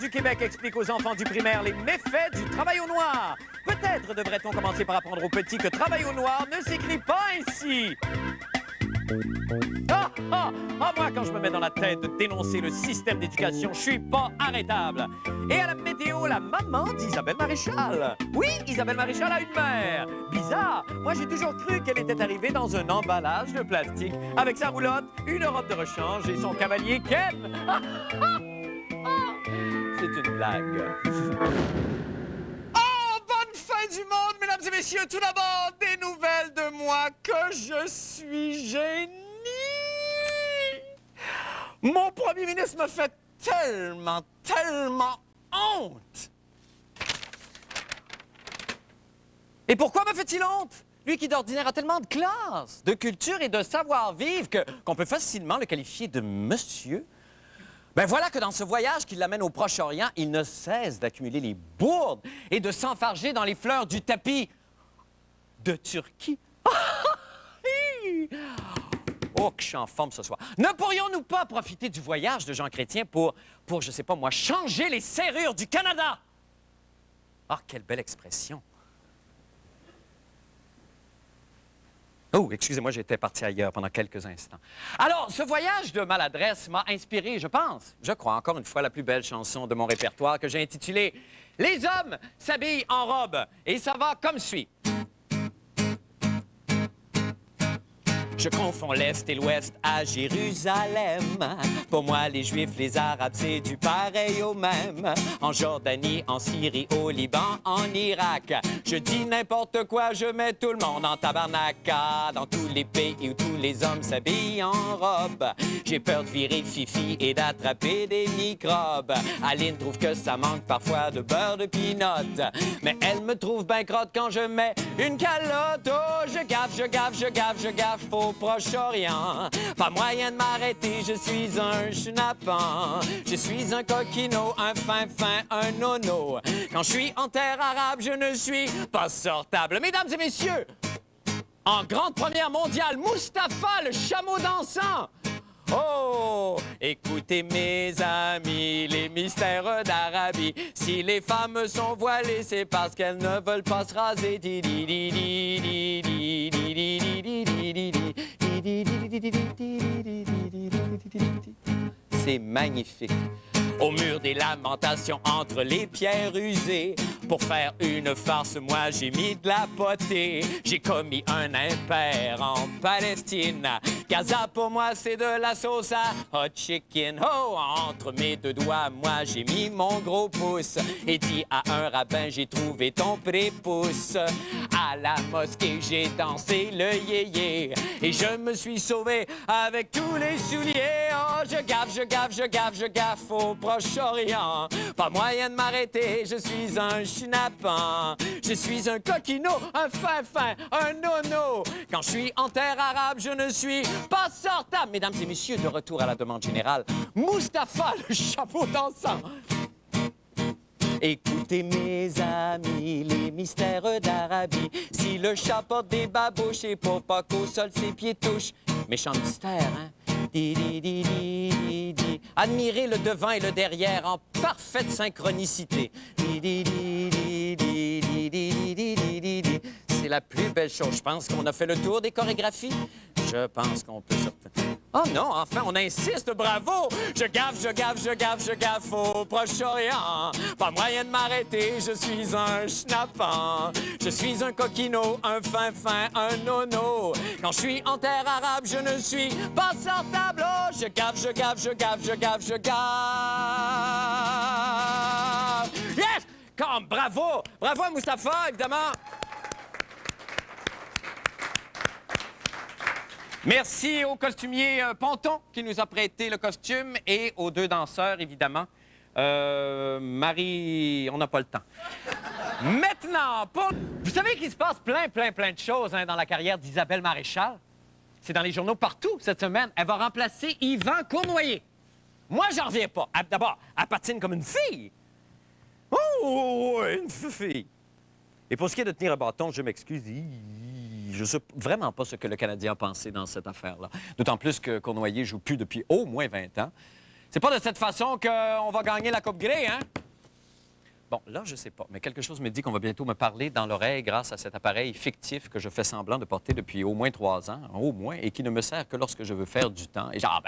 du Québec explique aux enfants du primaire les méfaits du travail au noir. Peut-être devrait-on commencer par apprendre aux petits que travail au noir ne s'écrit pas ainsi. Moi, quand je me mets dans la tête de dénoncer le système d'éducation, je suis pas arrêtable. Et à la météo, la maman d'Isabelle Maréchal. Oui, Isabelle Maréchal a une mère. Bizarre. Moi, j'ai toujours cru qu'elle était arrivée dans un emballage de plastique avec sa roulotte, une robe de rechange et son cavalier Ken. C'est une blague. Bonne fin du monde, mesdames et messieurs. Tout d'abord, des nouvelles de moi que je suis génie. Mon premier ministre me fait tellement honte. Et pourquoi me fait-il honte? Lui qui d'ordinaire a tellement de classe, de culture et de savoir-vivre qu'on peut facilement le qualifier de monsieur. Ben voilà que dans ce voyage qui l'amène au Proche-Orient, il ne cesse d'accumuler les bourdes et de s'enfarger dans les fleurs du tapis de Turquie. Oh, que je suis en forme ce soir. Ne pourrions-nous pas profiter du voyage de Jean Chrétien pour, je sais pas moi, changer les serrures du Canada? Ah, quelle belle expression. Oh, excusez-moi, j'étais parti ailleurs pendant quelques instants. Alors, ce voyage de maladresse m'a inspiré, je crois, encore une fois, la plus belle chanson de mon répertoire que j'ai intitulée « Les hommes s'habillent en robe ». Et ça va comme suit. Je confonds l'Est et l'Ouest à Jérusalem. Pour moi, les Juifs, les Arabes, c'est du pareil au même. En Jordanie, en Syrie, au Liban, en Irak. Je dis n'importe quoi, je mets tout le monde en tabarnak. Dans tous les pays où tous les hommes s'habillent en robe, j'ai peur de virer fifi et d'attraper des microbes. Aline trouve que ça manque parfois de beurre de pinot. Mais elle me trouve ben crotte quand je mets une calotte. Oh, je gaffe au Proche-Orient. Pas moyen de m'arrêter, je suis un schnappant. Je suis un coquino, un fin, un nono. Quand je suis en terre arabe, je ne suis pas sortable. Mesdames et messieurs, en grande première mondiale, Mustapha, le chameau dansant. Oh, écoutez mes amis, les mystères d'Arabie. Si les femmes sont voilées, c'est parce qu'elles ne veulent pas se raser. C'est magnifique. Au mur des lamentations entre les pierres usées. Pour faire une farce, moi j'ai mis de la potée. J'ai commis un impair en Palestine. Gaza pour moi c'est de la sauce à hot chicken. Oh, entre mes deux doigts, moi j'ai mis mon gros pouce. Et dit à un rabbin, j'ai trouvé ton prépuce. À la mosquée, j'ai dansé le yéyé. Et je me suis sauvé avec tous les souliers. Oh, je gaffe au Proche-Orient. Pas moyen de m'arrêter, je suis un schnappant. Je suis un coquino, un fin, un nono. Quand je suis en terre arabe, je ne suis pas sortable. Mesdames et messieurs, de retour à la demande générale, Mustapha, le chapeau dansant. Écoutez mes amis, les mystères d'Arabie. Si le chat porte des babouches et pour pas qu'au sol ses pieds touchent. Méchant mystère, hein? Admirez le devant et le derrière en parfaite synchronicité. C'est la plus belle chose. Je pense qu'on a fait le tour des chorégraphies. Je pense qu'on peut sortir. Oh non, enfin, on insiste, bravo! Je gaffe au Proche-Orient. Pas moyen de m'arrêter, je suis un schnappant. Je suis un coquino, un fin, un nono. Quand je suis en terre arabe, je ne suis pas sortable. Oh, je gaffe. Yes! Comme, bravo! Bravo à Mustapha, évidemment! Merci au costumier Ponton qui nous a prêté le costume et aux deux danseurs, évidemment. Marie, on n'a pas le temps. Maintenant, vous savez qu'il se passe plein de choses dans la carrière d'Isabelle Maréchal. C'est dans les journaux partout cette semaine. Elle va remplacer Yvan Cournoyer. Moi, j'en reviens pas. D'abord, elle patine comme une fille. Oh, une fille. Et pour ce qui est de tenir un bâton, je m'excuse. Je ne sais vraiment pas ce que le Canadien a pensé dans cette affaire-là. D'autant plus que Cournoyer joue plus depuis au moins 20 ans. C'est pas de cette façon qu'on va gagner la Coupe Grey, hein? Bon, là, je sais pas, mais quelque chose me dit qu'on va bientôt me parler dans l'oreille grâce à cet appareil fictif que je fais semblant de porter depuis au moins 3 ans, au moins, et qui ne me sert que lorsque je veux faire du temps. Et genre,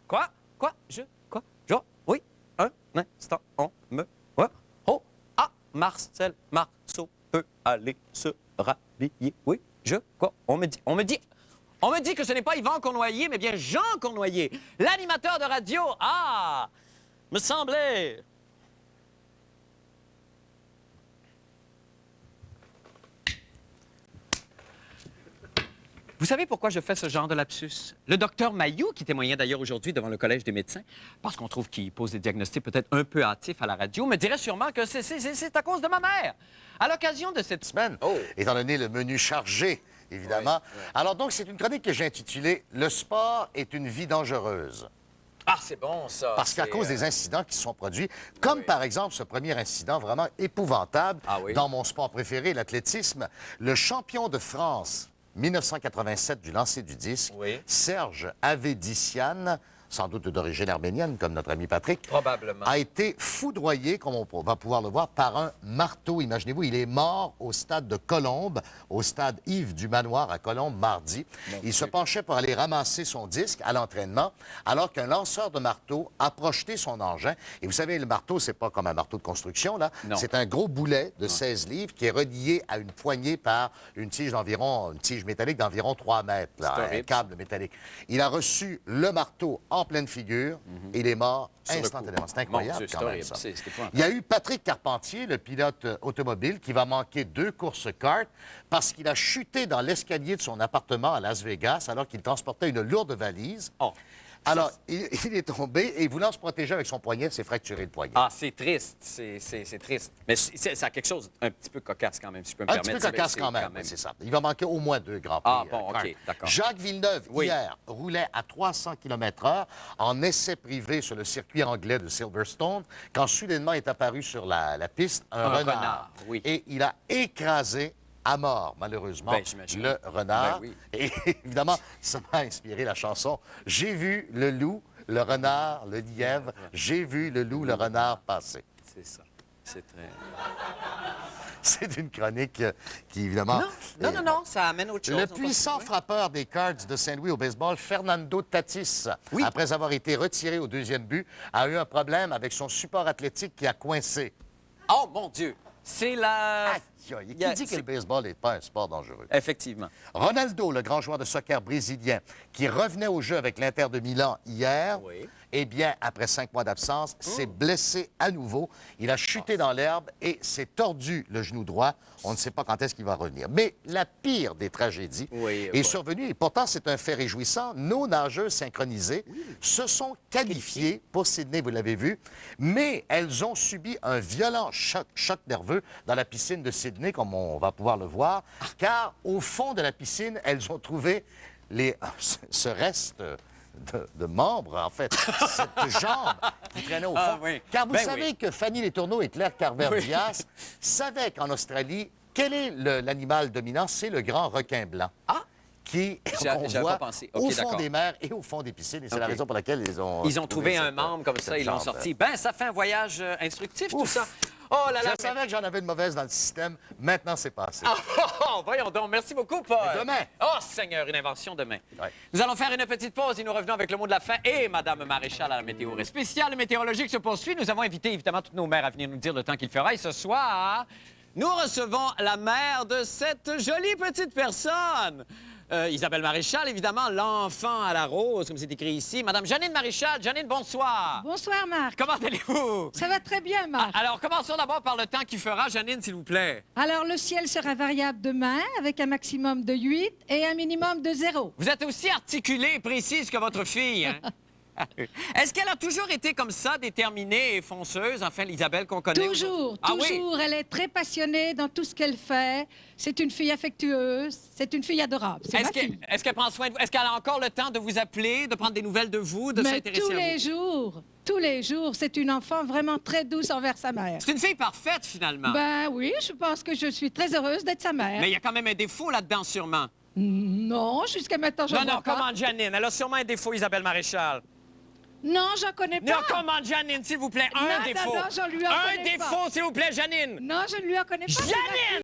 quoi? Oui, un instant, on me... Quoi? Oh, Marcel Marceau peut aller se rhabiller. Oui, quoi? On me dit que ce n'est pas Yvan Cournoyer, mais bien Jean Cournoyer, l'animateur de radio. Ah, me semblait... Vous savez pourquoi je fais ce genre de lapsus? Le docteur Mailloux, qui témoignait d'ailleurs aujourd'hui devant le Collège des médecins, parce qu'on trouve qu'il pose des diagnostics peut-être un peu hâtifs à la radio, me dirait sûrement que c'est à cause de ma mère. À l'occasion de cette semaine, étant donné le menu chargé, évidemment. Oui, oui. Alors donc, c'est une chronique que j'ai intitulée « Le sport est une vie dangereuse ». Ah, c'est bon, ça. Parce qu'à cause des incidents qui se sont produits, comme par exemple ce premier incident vraiment épouvantable dans mon sport préféré, l'athlétisme, le champion de France 1987 du lancer du disque, Serge Avedissian, sans doute d'origine arménienne, comme notre ami Patrick, probablement, a été foudroyé, comme on va pouvoir le voir, par un marteau. Imaginez-vous, il est mort au stade de Colombes, au stade Yves du Manoir à Colombes, mardi. Il se penchait pour aller ramasser son disque à l'entraînement, alors qu'un lanceur de marteau a projeté son engin. Et vous savez, le marteau, c'est pas comme un marteau de construction, là. C'est un gros boulet de 16 livres qui est relié à une poignée par une tige métallique d'environ 3 mètres, là, un câble métallique. Il a reçu le marteau en pleine figure et il est mort instantanément. C'est incroyable quand même, ça. Il y a eu Patrick Carpentier, le pilote automobile, qui va manquer 2 courses kart parce qu'il a chuté dans l'escalier de son appartement à Las Vegas alors qu'il transportait une lourde valise. Alors, il est tombé et voulant se protéger avec son poignet, s'est fracturé le poignet. Ah, c'est triste, c'est triste. Mais ça a quelque chose un petit peu cocasse quand même, si je peux me permettre. Un petit peu cocasse quand même, c'est ça. Il va manquer au moins 2 grands prix. Ah, bon, OK, d'accord. Jacques Villeneuve, hier, roulait à 300 km/h en essai privé sur le circuit anglais de Silverstone, quand soudainement est apparu sur la piste un renard. Et il a écrasé à mort, malheureusement, le renard. Et évidemment, ça m'a inspiré la chanson « J'ai vu le loup, le renard, le lièvre, j'ai vu le loup, le renard passer ». C'est ça. C'est très... C'est une chronique qui, évidemment... Non, ça amène autre chose. Le puissant frappeur des Cards de Saint-Louis au baseball, Fernando Tatis, après avoir été retiré au 2e but, a eu un problème avec son support athlétique qui a coincé. Oh, mon Dieu! C'est la... Qui dit que le baseball n'est pas un sport dangereux? Effectivement. Ronaldo, le grand joueur de soccer brésilien, qui revenait au jeu avec l'Inter de Milan hier, eh bien, après 5 mois d'absence, s'est blessé à nouveau. Il a chuté dans l'herbe et s'est tordu le genou droit. On ne sait pas quand est-ce qu'il va revenir. Mais la pire des tragédies est survenue, et pourtant, c'est un fait réjouissant. Nos nageuses synchronisées se sont qualifiées pour Sydney, vous l'avez vu, mais elles ont subi un violent choc nerveux dans la piscine de Sydney, comme on va pouvoir le voir, car au fond de la piscine, elles ont trouvé ce reste de membres, en fait, cette jambe qui traînait au fond. Car vous savez que Fanny Letourneau et Claire Carver-Dias savaient qu'en Australie, quel est l'animal dominant? C'est le grand requin blanc. Qu'on voit au fond des mers et au fond des piscines. Et c'est la raison pour laquelle ils ont trouvé un membre comme ça, ils l'ont sorti. Ben, ça fait un voyage instructif, tout ça. Oh là là! Je savais que j'en avais une mauvaise dans le système. Maintenant, c'est passé. Voyons donc. Merci beaucoup, Paul. Et demain. Oh, Seigneur, une invention demain. Nous allons faire une petite pause et nous revenons avec le mot de la fin. Et Madame Maréchal à la météo spéciale météorologique se poursuit. Nous avons invité évidemment toutes nos mères à venir nous dire le temps qu'il fera. Et ce soir, nous recevons la mère de cette jolie petite personne. Isabelle Maréchal, évidemment, l'enfant à la rose, comme c'est écrit ici. Madame Janine Maréchal. Janine, bonsoir. Bonsoir, Marc. Comment allez-vous? Ça va très bien, Marc. Alors, commençons d'abord par le temps qu'il fera. Janine, s'il vous plaît. Alors, le ciel sera variable demain, avec un maximum de 8 et un minimum de 0. Vous êtes aussi articulée et précise que votre fille, hein? Est-ce qu'elle a toujours été comme ça, déterminée et fonceuse, enfin, l'Isabelle qu'on connaît? Toujours, toujours. Elle est très passionnée dans tout ce qu'elle fait. C'est une fille affectueuse, c'est une fille adorable. Est-ce qu'elle prend soin de vous? Est-ce qu'elle a encore le temps de vous appeler, de prendre des nouvelles de vous, de s'intéresser à vous? Tous les jours, c'est une enfant vraiment très douce envers sa mère. C'est une fille parfaite, finalement. Ben oui, je pense que je suis très heureuse d'être sa mère. Mais il y a quand même un défaut là-dedans, sûrement. Non, jusqu'à maintenant, je ne vois pas. Non, comment, Janine? Elle a sûrement un défaut, Isabelle Maréchal. Non, j'en connais pas. Non, comment, Janine, s'il vous plaît, un Non, défaut. non, je lui en Un connais pas. défaut, s'il vous plaît, Janine. Non, je ne lui en connais pas. Janine!